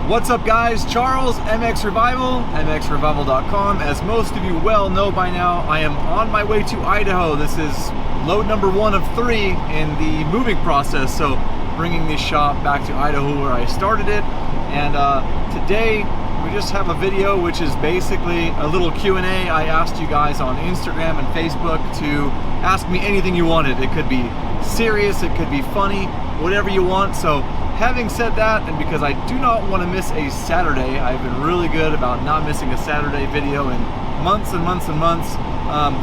What's up guys, Charles, mXrevival, mXrevival.com. As most of you well know by now, I am on my way to Idaho. This is load number 1 of 3 in the moving process, so bringing this shop back to Idaho where I started it. And today we just have a video which is basically a little Q&A. I asked you guys on Instagram and Facebook to ask me anything you wanted. It could be serious, it could be funny, whatever you want. So having said that, and because I do not want to miss a Saturday, I've been really good about not missing a Saturday video in months and months and months.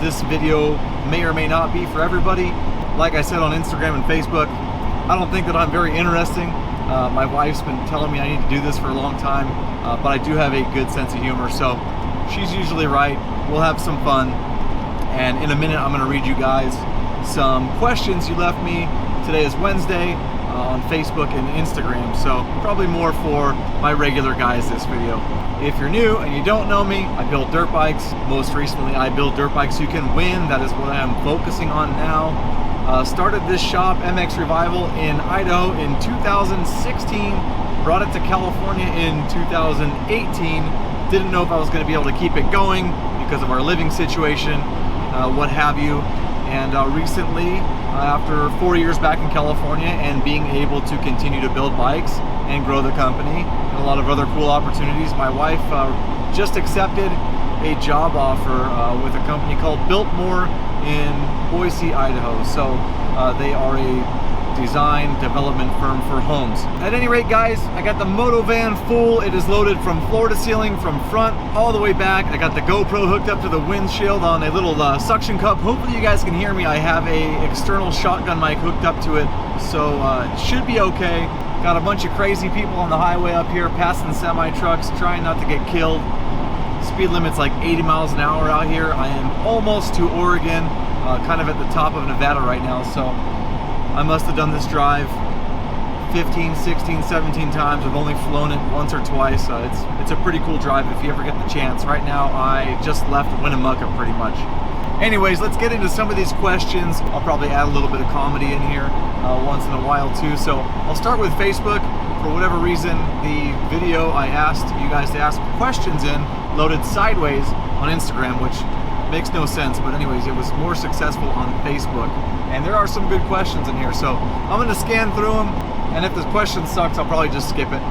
This video may or may not be for everybody. Like I said on Instagram and Facebook, I don't think that I'm very interesting. My wife's been telling me I need to do this for a long time, but I do have a good sense of humor, so she's usually right. We'll have some fun, and in a minute I'm going to read you guys some questions you left me. Today is Wednesday. On Facebook and Instagram, so probably more for my regular guys this video. If you're new and you don't know me, I build dirt bikes. Most recently I build dirt bikes you can win. That is what I am focusing on now. Started this shop, mXrevival, in Idaho in 2016, brought it to California in 2018. Didn't know if I was going to be able to keep it going because of our living situation, what have you. And recently, after 4 years back in California and being able to continue to build bikes and grow the company and a lot of other cool opportunities, my wife just accepted a job offer with a company called Biltmore in Boise, Idaho. So they are a design development firm for homes. At any rate guys, I got the moto van full. It is loaded from floor to ceiling, from front all the way back. I got the GoPro hooked up to the windshield on a little suction cup. Hopefully you guys can hear me. I have a external shotgun mic hooked up to it, so it should be okay. Got a bunch of crazy people on the highway up here passing semi trucks, trying not to get killed. Speed limit's like 80 miles an hour out here. I am almost to Oregon, kind of at the top of Nevada right now, so I must have done this drive 15, 16, 17 times. I've only flown it once or twice. It's a pretty cool drive if you ever get the chance. Right now, I just left Winnemucca pretty much. Anyways, let's get into some of these questions. I'll probably add a little bit of comedy in here once in a while too. So I'll start with Facebook. For whatever reason, the video I asked you guys to ask questions in loaded sideways on Instagram, which makes no sense, but anyways, it was more successful on Facebook. And there are some good questions in here, so I'm gonna scan through them, and if the question sucks, I'll probably just skip it.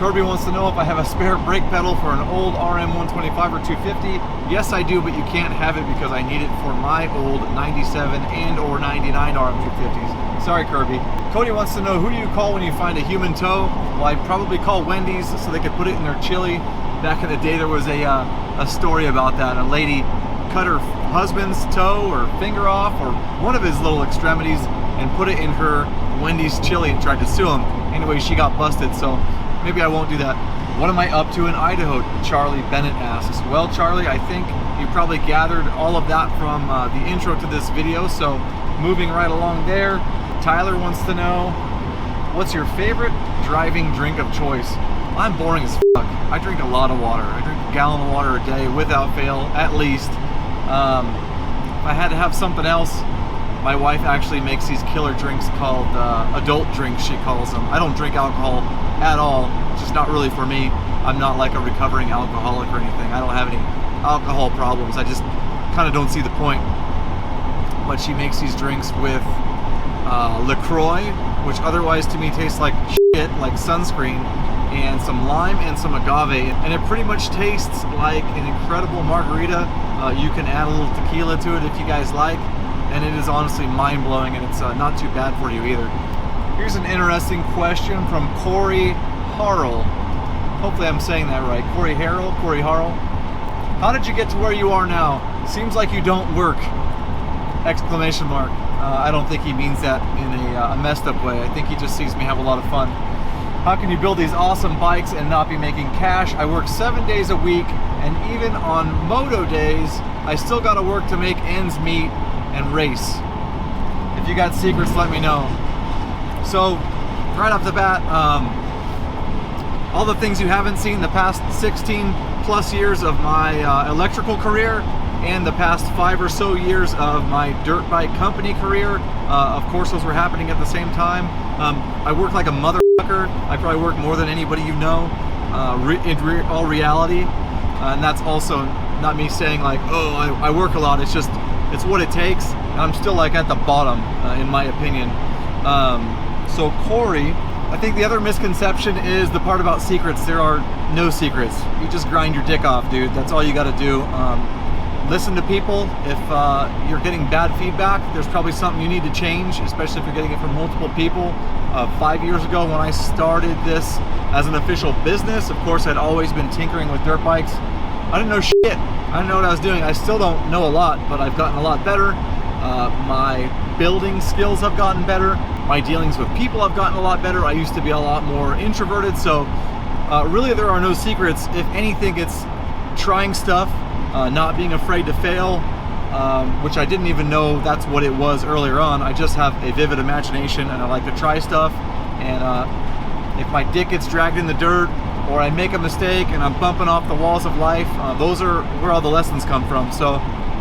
Kirby wants to know if I have a spare brake pedal for an old RM 125 or 250. Yes, I do, but you can't have it because I need it for my old 97 and or 99 RM 250s. Sorry, Kirby. Cody wants to know, who do you call when you find a human toe? Well, I'd probably call Wendy's so they could put it in their chili. Back in the day, there was a story about that. A lady cut her husband's toe or finger off or one of his little extremities and put it in her Wendy's chili and tried to sue him. Anyway, she got busted, so maybe I won't do that. What am I up to in Idaho? Charlie Bennett asks. Well, Charlie, I think you probably gathered all of that from the intro to this video, so moving right along there. Tyler wants to know, what's your favorite driving drink of choice? I'm boring as fuck. I drink a lot of water. I drink a gallon of water a day without fail, at least. If I had to have something else, my wife actually makes these killer drinks called adult drinks, she calls them. I don't drink alcohol at all. It's just not really for me. I'm not like a recovering alcoholic or anything. I don't have any alcohol problems. I just kind of don't see the point. But she makes these drinks with LaCroix, which otherwise to me tastes like shit, like sunscreen, and some lime and some agave, and it pretty much tastes like an incredible margarita. You can add a little tequila to it if you guys like, and it is honestly mind-blowing, and it's not too bad for you either. Here's an interesting question from Corey Harrell. Hopefully I'm saying that right. Corey Harrell. How did you get to where you are now? Seems like you don't work! Exclamation mark. I don't think he means that in a messed up way. I think he just sees me have a lot of fun. How can you build these awesome bikes and not be making cash? I work 7 days a week, and even on moto days, I still gotta work to make ends meet and race. If you got secrets, let me know. So, right off the bat, all the things you haven't seen the past 16 plus years of my electrical career and the past 5 or so years of my dirt bike company career, of course those were happening at the same time. I work like a motherfucker. I probably work more than anybody you know. all reality. And that's also not me saying like, oh, I work a lot. It's just, it's what it takes. And I'm still like at the bottom, in my opinion. So Corey, I think the other misconception is the part about secrets. There are no secrets. You just grind your dick off, dude. That's all you got to do. Listen to people. If you're getting bad feedback, there's probably something you need to change, especially if you're getting it from multiple people. 5 years ago when I started this as an official business, of course I'd always been tinkering with dirt bikes. I didn't know shit. I didn't know what I was doing. I still don't know a lot, but I've gotten a lot better. My building skills have gotten better. My dealings with people have gotten a lot better. I used to be a lot more introverted, so really there are no secrets. If anything, it's trying stuff, not being afraid to fail, which I didn't even know that's what it was earlier on. I just have a vivid imagination and I like to try stuff. And if my dick gets dragged in the dirt or I make a mistake and I'm bumping off the walls of life, those are where all the lessons come from. So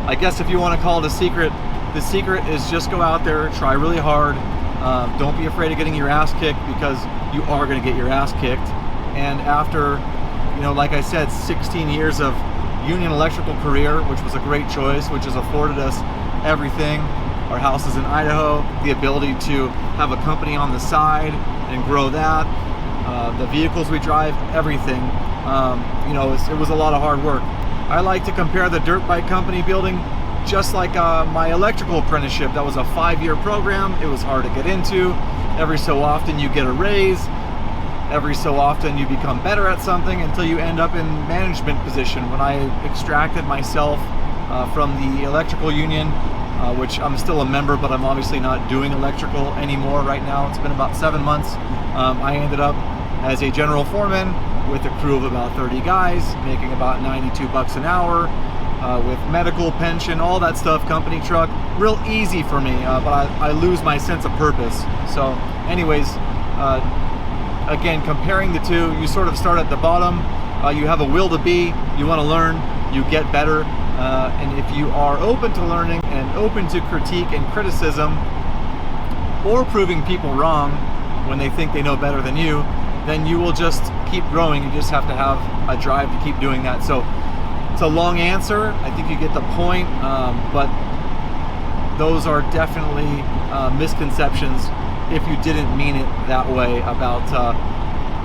I guess if you want to call it a secret, the secret is just go out there, try really hard. Don't be afraid of getting your ass kicked, because you are going to get your ass kicked. And after, you know, like I said, 16 years of union electrical career, which was a great choice, which has afforded us everything. Our house is in Idaho, the ability to have a company on the side and grow that, the vehicles we drive, everything. You know, it was a lot of hard work. I like to compare the dirt bike company building just like my electrical apprenticeship. That was a 5-year program. It was hard to get into. Every so often you get a raise. Every so often you become better at something until you end up in management position. When I extracted myself from the electrical union, which I'm still a member, but I'm obviously not doing electrical anymore right now. It's been about 7 months. I ended up as a general foreman with a crew of about 30 guys, making about 92 bucks an hour, with medical, pension, all that stuff, company truck. Real easy for me, but I lose my sense of purpose. So anyways, again, comparing the two, you sort of start at the bottom. You have a will to be, you want to learn, you get better. And if you are open to learning and open to critique and criticism, or proving people wrong when they think they know better than you, then you will just keep growing. You just have to have a drive to keep doing that. So it's a long answer. I think you get the point, but those are definitely misconceptions if you didn't mean it that way about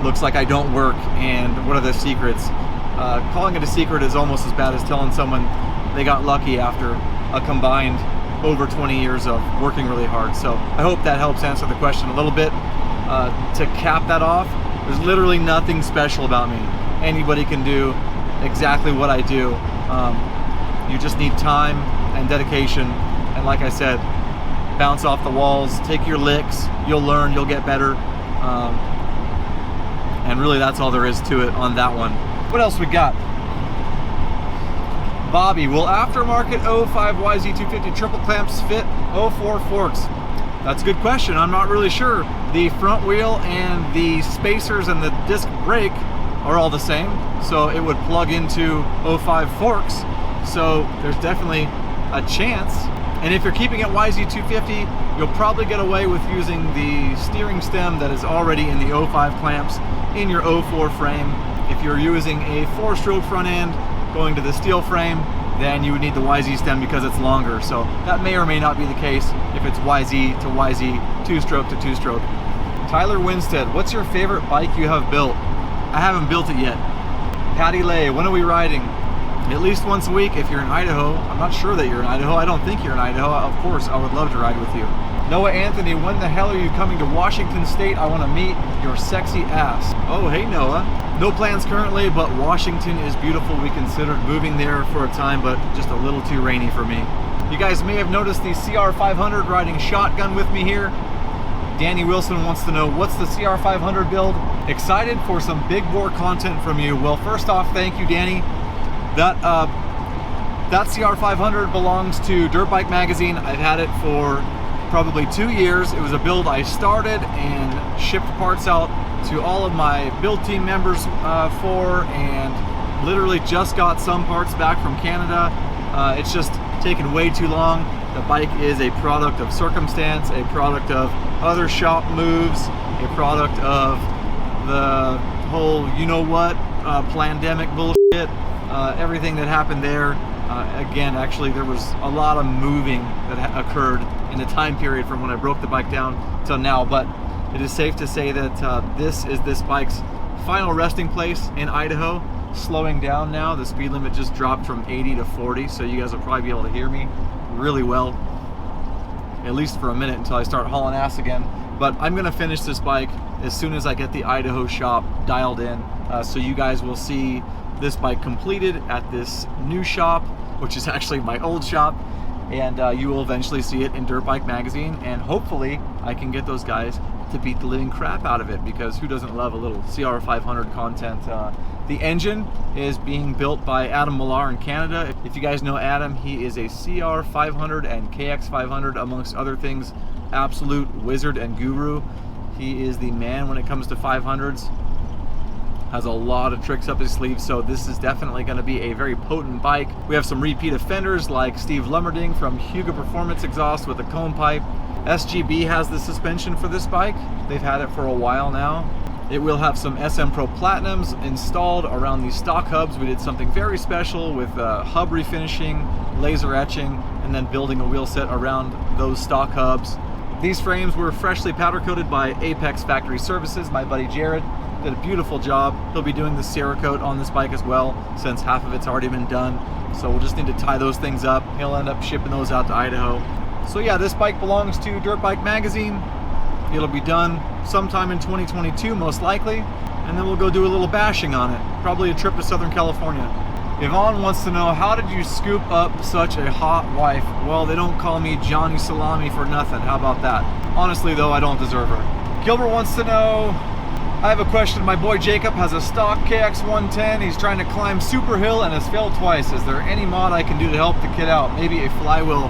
looks like I don't work and what are the secrets. Calling it a secret is almost as bad as telling someone they got lucky after a combined over 20 years of working really hard. So I hope that helps answer the question a little bit. To cap that off, there's literally nothing special about me. Anybody can do exactly what I do. You just need time and dedication, and like I said, bounce off the walls, take your licks, you'll learn, you'll get better. And really that's all there is to it on that one. What else we got? Bobby, will aftermarket 05 YZ250 triple clamps fit 04 forks? That's a good question. I'm not really sure. The front wheel and the spacers and the disc brake are all the same, so it would plug into 05 forks. So there's definitely a chance. And if you're keeping it YZ250, you'll probably get away with using the steering stem that is already in the 05 clamps in your 04 frame. If you're using a 4-stroke front end going to the steel frame, then you would need the YZ stem because it's longer. So that may or may not be the case if it's YZ to YZ, 2-stroke to 2-stroke. Tyler Winstead, what's your favorite bike you have built? I haven't built it yet. Patty Lay, when are we riding? At least once a week if you're in Idaho. I'm not sure that you're in Idaho. I don't think you're in Idaho. Of course, I would love to ride with you. Noah Anthony, when the hell are you coming to Washington State? I want to meet your sexy ass. Oh, hey Noah. No plans currently, but Washington is beautiful. We considered moving there for a time, but just a little too rainy for me. You guys may have noticed the CR500 riding shotgun with me here. Danny Wilson wants to know, what's the CR500 build? Excited for some big bore content from you. Well, first off, thank you, Danny. That CR500 belongs to Dirt Bike Magazine. I've had it for probably 2 years. It was a build I started and shipped parts out to all of my build team members for, and literally just got some parts back from Canada. It's just taken way too long. The bike is a product of circumstance, a product of other shop moves, a product of the whole, you know what, pandemic bullshit, everything that happened there. Again, actually, there was a lot of moving that occurred in the time period from when I broke the bike down till now, but it is safe to say that this is this bike's final resting place in Idaho. Slowing down now. The speed limit just dropped from 80 to 40, so you guys will probably be able to hear me really well, at least for a minute until I start hauling ass again. But I'm gonna finish this bike as soon as I get the Idaho shop dialed in, so you guys will see this bike completed at this new shop, which is actually my old shop, and you will eventually see it in Dirt Bike Magazine, and hopefully I can get those guys to beat the living crap out of it, because who doesn't love a little CR500 content? The engine is being built by Adam Millar in Canada. If you guys know Adam, he is a CR500 and KX500, amongst other things, absolute wizard and guru. He is the man when it comes to 500s. Has a lot of tricks up his sleeve, so this is definitely going to be a very potent bike. We have some repeat offenders like Steve Lummerding from Hugo Performance Exhaust with a cone pipe. SGB has the suspension for this bike. They've had it for a while now. It will have some SM Pro Platinums installed around these stock hubs. We did something very special with hub refinishing, laser etching, and then building a wheel set around those stock hubs. These frames were freshly powder coated by Apex Factory Services. My buddy Jared did a beautiful job. He'll be doing the Cerakote on this bike as well, since half of it's already been done. So we'll just need to tie those things up. He'll end up shipping those out to Idaho. So yeah, this bike belongs to Dirt Bike Magazine. It'll be done sometime in 2022, most likely, and then we'll go do a little bashing on it. Probably a trip to Southern California. Yvonne wants to know, how did you scoop up such a hot wife? Well, they don't call me Johnny Salami for nothing. How about that? Honestly, though, I don't deserve her. Gilbert wants to know, I have a question. My boy Jacob has a stock KX110. He's trying to climb Super Hill and has failed twice. Is there any mod I can do to help the kid out? Maybe a flywheel.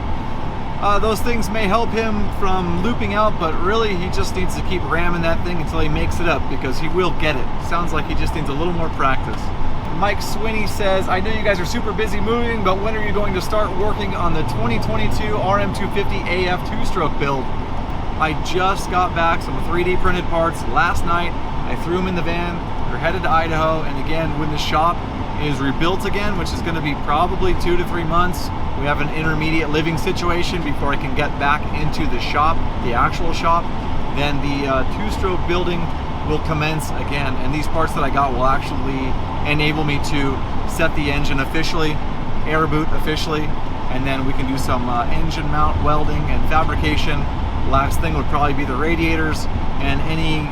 Those things may help him from looping out, but really he just needs to keep ramming that thing until he makes it up, because he will get it. Sounds like he just needs a little more practice. Mike Swinney says, I know you guys are super busy moving, but when are you going to start working on the 2022 RM250 AF 2-stroke build? I just got back some 3D printed parts last night. I threw them in the van. They're headed to Idaho, and again, when the shop is rebuilt again, which is going to be probably 2 to 3 months, we have an intermediate living situation before I can get back into the shop, the actual shop, then the 2-stroke building will commence again, and these parts that I got will actually enable me to set the engine officially, air boot officially, and then we can do some engine mount welding and fabrication. Last thing would probably be the radiators and any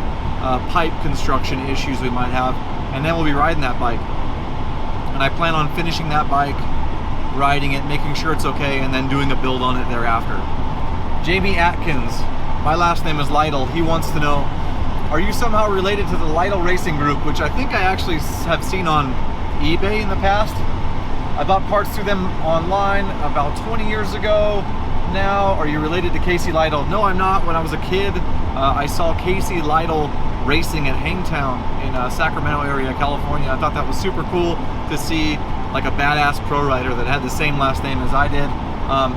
pipe construction issues we might have, and then we'll be riding that bike. And I plan on finishing that bike, riding it, making sure it's okay, and then doing a build on it thereafter. Jamie Atkins, my last name is Lytle, he wants to know, are you somehow related to the Lytle Racing Group, which I think I actually have seen on eBay in the past. I bought parts through them online about 20 years ago now. Are you related to Casey Lytle? No, I'm not. When I was a kid, I saw Casey Lytle racing at Hangtown in Sacramento area, California. I thought that was super cool to see like a badass pro rider that had the same last name as I did.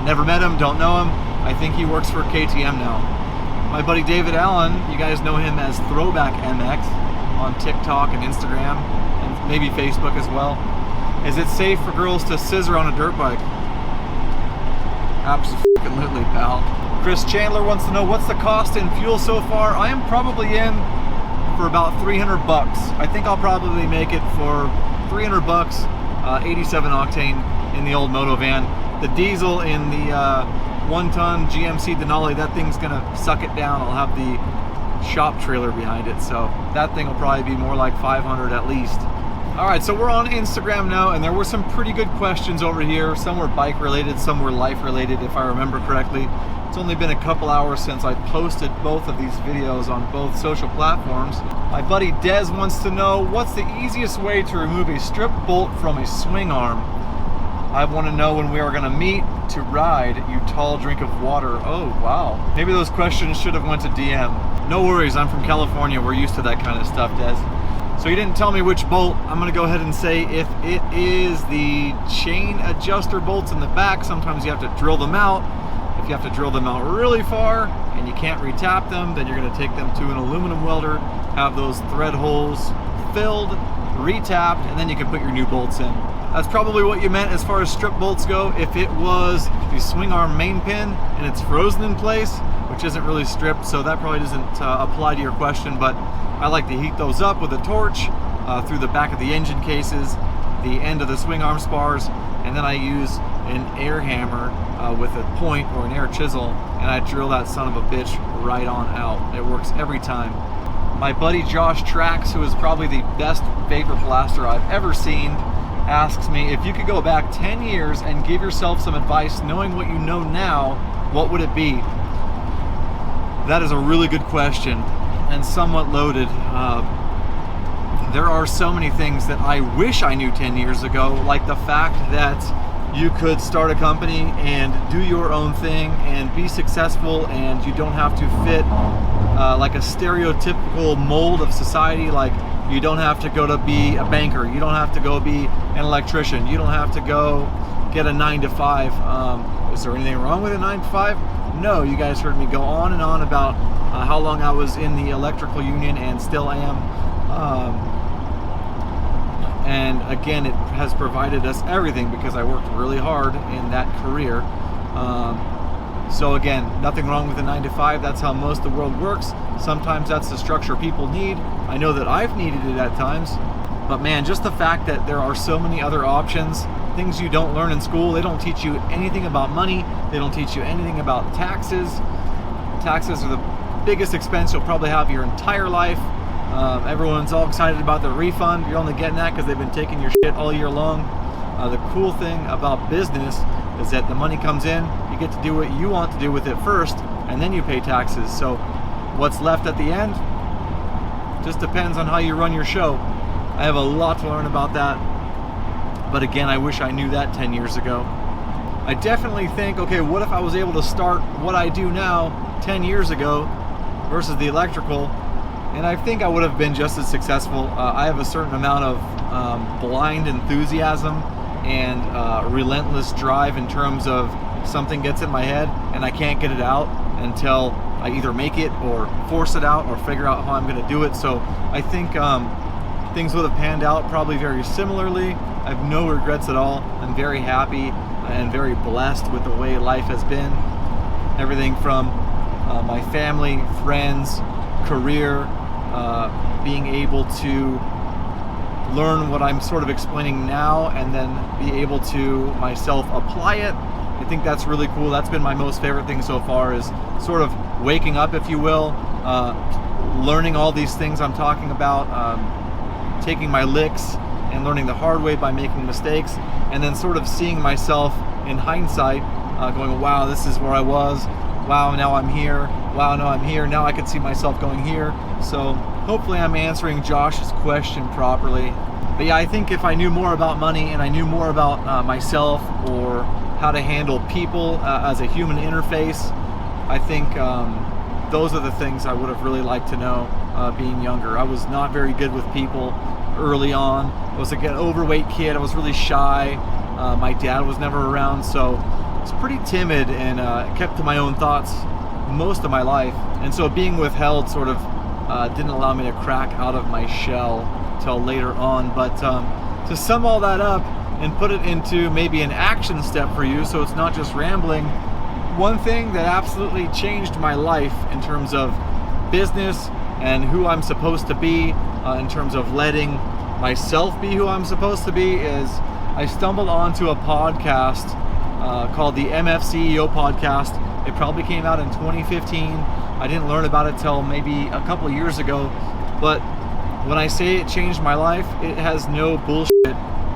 Never met him, don't know him. I think he works for KTM now. My buddy David Allen, you guys know him as Throwback MX on TikTok and Instagram, and maybe Facebook as well. Is it safe for girls to scissor on a dirt bike? Absolutely, pal. Chris Chandler wants to know, what's the cost in fuel so far? I am probably in for about 300 bucks. I think I'll probably make it for 300 bucks, 87 octane in the old moto van. The diesel in the 1-ton GMC Denali, that thing's gonna suck it down. I'll have the shop trailer behind it, so that thing will probably be more like 500 at least. All right, so we're on Instagram now, and there were some pretty good questions over here. Some were bike related, some were life related, if I remember correctly. It's only been a couple hours since I posted both of these videos on both social platforms. My buddy Dez wants to know, what's the easiest way to remove a strip bolt from a swing arm? I want to know when we are going to meet to ride, you tall drink of water. Oh, wow. Maybe those questions should have went to DM. No worries, I'm from California. We're used to that kind of stuff, Des. So you didn't tell me which bolt. I'm going to go ahead and say if it is the chain adjuster bolts in the back, sometimes you have to drill them out. If you have to drill them out really far and you can't retap them, then you're going to take them to an aluminum welder, have those thread holes filled, retapped, and then you can put your new bolts in. That's probably what you meant as far as strip bolts go. If it was the swing arm main pin and it's frozen in place, which isn't really stripped, so that probably doesn't apply to your question, but I like to heat those up with a torch through the back of the engine cases, the end of the swing arm spars, and then I use an air hammer with a point or an air chisel, and I drill that son of a bitch right on out. It works every time. My buddy Josh Trax, who is probably the best vapor blaster I've ever seen, asks me, if you could go back 10 years and give yourself some advice knowing what you know now, what would it be? That is a really good question and somewhat loaded. There are so many things that I wish I knew 10 years ago, like the fact that you could start a company and do your own thing and be successful, and you don't have to fit like a stereotypical mold of society. Like, you don't have to go to be a banker, you don't have to go be an electrician, you don't have to go get a 9-to-5. Is there anything wrong with a 9-to-5? No. You guys heard me go on and on about how long I was in the electrical union and still am. And again, it has provided us everything because I worked really hard in that career. So again, nothing wrong with a 9-to-5. That's how most of the world works. Sometimes that's the structure people need. I know that I've needed it at times. But man, just the fact that there are so many other options, things you don't learn in school. They don't teach you anything about money. They don't teach you anything about taxes. Taxes are the biggest expense you'll probably have your entire life. Everyone's all excited about the refund. You're only getting that because they've been taking your shit all year long. The cool thing about business is that the money comes in, you get to do what you want to do with it first, and then you pay taxes. So what's left at the end just depends on how you run your show. I have a lot to learn about that, but again, I wish I knew that 10 years ago. I definitely think, okay, what if I was able to start what I do now 10 years ago versus the electrical? And I think I would have been just as successful. I have a certain amount of blind enthusiasm and relentless drive in terms of something gets in my head and I can't get it out until I either make it or force it out or figure out how I'm going to do it. So I think things would have panned out probably very similarly. I have no regrets at all. I'm very happy and very blessed with the way life has been. Everything from my family, friends, career, being able to learn what I'm sort of explaining now and then be able to myself apply it. I think that's really cool. That's been my most favorite thing so far, is sort of waking up, if you will, learning all these things I'm talking about, taking my licks and learning the hard way by making mistakes, and then sort of seeing myself in hindsight, going, wow, this is where I was. Wow, now I'm here. Wow, now I'm here. Now I could see myself going here. So hopefully I'm answering Josh's question properly. But yeah, I think if I knew more about money and I knew more about myself or how to handle people as a human interface, I think those are the things I would have really liked to know being younger. I was not very good with people early on. I was like an overweight kid. I was really shy. My dad was never around, so I was pretty timid and kept to my own thoughts most of my life. And so being withheld sort of didn't allow me to crack out of my shell till later on. But to sum all that up and put it into maybe an action step for you, so it's not just rambling, one thing that absolutely changed my life in terms of business and who I'm supposed to be, in terms of letting myself be who I'm supposed to be, is I stumbled onto a podcast called the mXCEO podcast. It probably came out in 2015. I didn't learn about it till maybe a couple of years ago, but when I say it changed my life, it has no bullshit.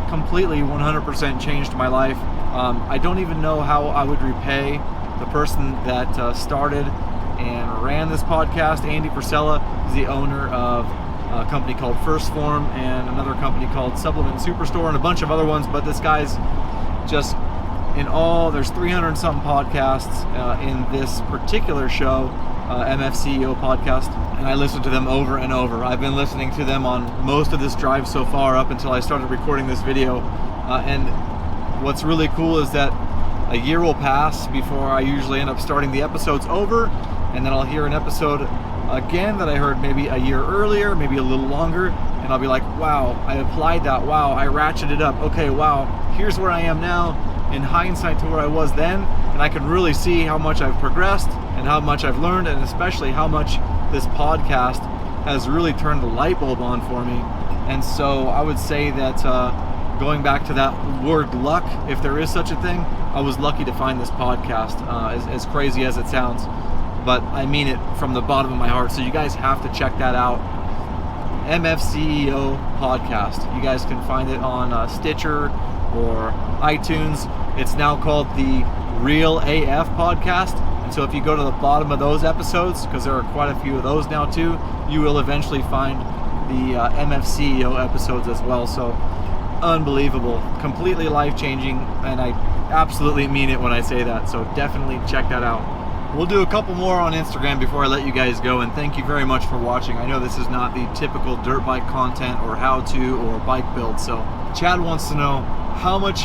Completely 100% changed my life. I don't even know how I would repay the person that started and ran this podcast. Andy Frisella is the owner of a company called First Form and another company called Supplement Superstore and a bunch of other ones, but this guy's just, in all, there's 300 and something podcasts in this particular show, mXCEO podcast, and I listen to them over and over. I've been listening to them on most of this drive so far up until I started recording this video, and what's really cool is that a year will pass before I usually end up starting the episodes over, and then I'll hear an episode again that I heard maybe a year earlier, maybe a little longer, and and I'll be like, wow, I applied that, wow, I ratcheted up, okay, wow, here's where I am now in hindsight to where I was then, and I can really see how much I've progressed and how much I've learned, and especially how much this podcast has really turned the light bulb on for me. And so I would say that going back to that word luck, if there is such a thing, I was lucky to find this podcast, as crazy as it sounds, but I mean it from the bottom of my heart. So you guys have to check that out. MFCEO podcast. You guys can find it on Stitcher or iTunes. It's now called the Real AF podcast. And so if you go to the bottom of those episodes, because there are quite a few of those now too, you will eventually find the MFCEO episodes as well. So unbelievable, completely life-changing, and I absolutely mean it when I say that. So definitely check that out. We'll do a couple more on Instagram before I let you guys go, and thank you very much for watching. I know this is not the typical dirt bike content or how-to or bike build, so Chad wants to know how much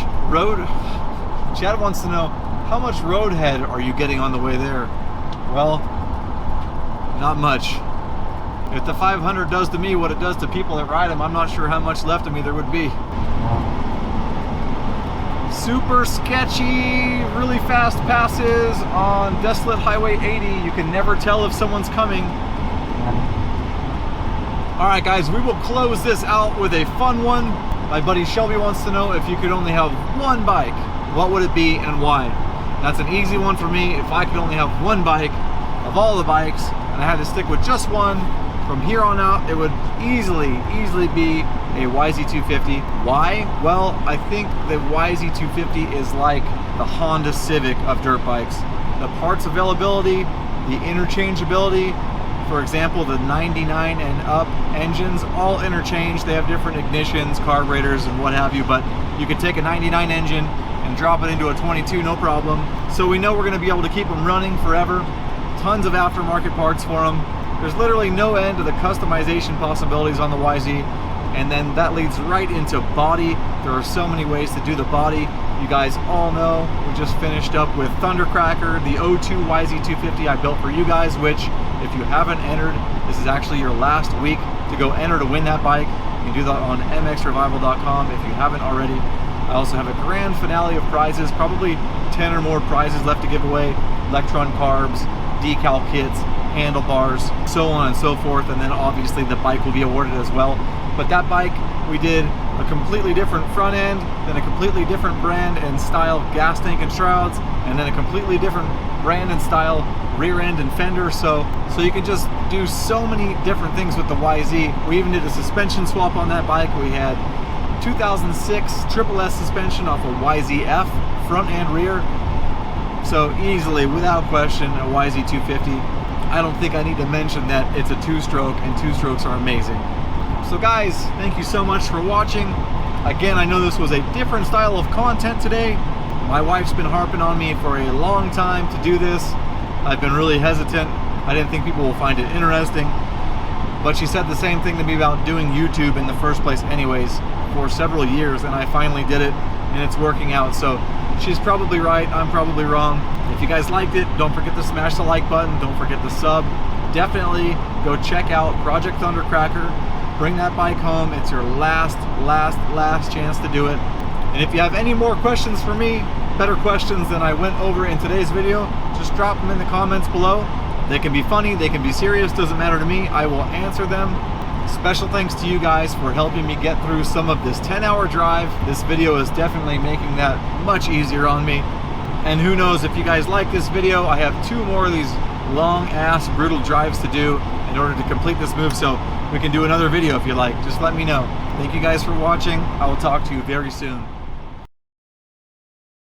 roadhead are you getting on the way there? Well, not much. If the 500 does to me what it does to people that ride them, I'm not sure how much left of me there would be. Super sketchy, really fast passes on desolate Highway 80. You can never tell if someone's coming. Alright guys, we will close this out with a fun one. My buddy Shelby wants to know, if you could only have one bike, what would it be and why? That's an easy one for me. If I could only have one bike of all the bikes, and I had to stick with just one, from here on out, it would easily be a YZ250. Why? Well, I think the YZ250 is like the Honda Civic of dirt bikes. The parts availability, the interchangeability, for example, the 99 and up engines, all interchange. They have different ignitions, carburetors, and what have you, but you could take a 99 engine and drop it into a 22, no problem. So we know we're gonna be able to keep them running forever. Tons of aftermarket parts for them. There's literally no end to the customization possibilities on the YZ, and then that leads right into body. There are so many ways to do the body. You guys all know we just finished up with Thundercracker, the O2 YZ250 I built for you guys, which if you haven't entered, this is actually your last week to go enter to win that bike. You can do that on mXrevival.com if you haven't already. I also have a grand finale of prizes, probably 10 or more prizes left to give away. Electron carbs, decal kits, handlebars, so on and so forth, and then obviously the bike will be awarded as well. But that bike, we did a completely different front end, then a completely different brand and style gas tank and shrouds, and then a completely different brand and style rear end and fender. So you can just do so many different things with the YZ. We even did a suspension swap on that bike. We had 2006 Triple S suspension off a YZF front and rear. So easily, without question, a YZ250. I don't think I need to mention that it's a two-stroke, and two-strokes are amazing. So guys, thank you so much for watching. Again, I know this was a different style of content today. My wife's been harping on me for a long time to do this. I've been really hesitant. I didn't think people will find it interesting. But she said the same thing to me about doing YouTube in the first place anyways for several years, and I finally did it, and it's working out. So she's probably right, I'm probably wrong. If you guys liked it, don't forget to smash the like button, don't forget to sub. Definitely go check out Project Thundercracker. Bring that bike home. It's your last chance to do it. And if you have any more questions for me, better questions than I went over in today's video, just drop them in the comments below. They can be funny, they can be serious, doesn't matter to me. I will answer them. Special thanks to you guys for helping me get through some of this 10-hour drive. This video is definitely making that much easier on me. And who knows, if you guys like this video, I have 2 more of these long-ass brutal drives to do in order to complete this move, so we can do another video if you like. Just let me know. Thank you guys for watching. I will talk to you very soon.